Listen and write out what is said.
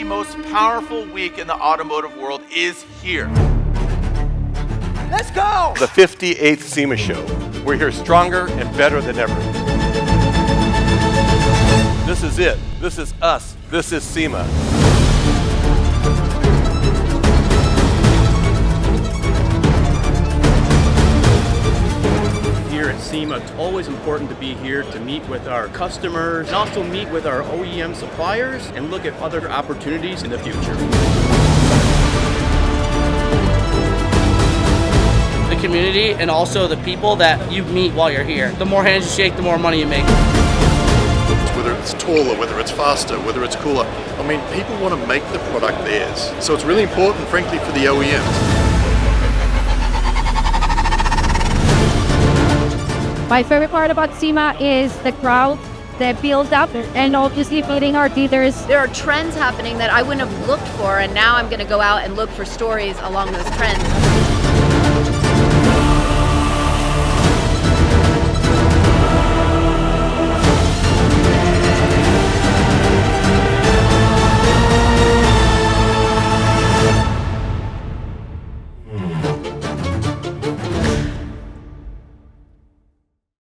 most powerful week in the automotive world is here. Let's go! The 58th SEMA Show. We're here stronger and better than ever. This is it. This is us. This is SEMA. Here at SEMA, it's always important to be here to meet with our customers and also meet with our OEM suppliers and look at other opportunities in the future. The community and also the people that you meet while you're here. The more hands you shake, the more money you make. Whether it's taller, whether it's faster, whether it's cooler. I mean, people want to make the product theirs. So it's really important, frankly, for the OEMs. My favorite part about SEMA is the crowd that builds up and obviously meeting our dealers. There are trends happening that I wouldn't have looked for, and now I'm going to go out and look for stories along those trends.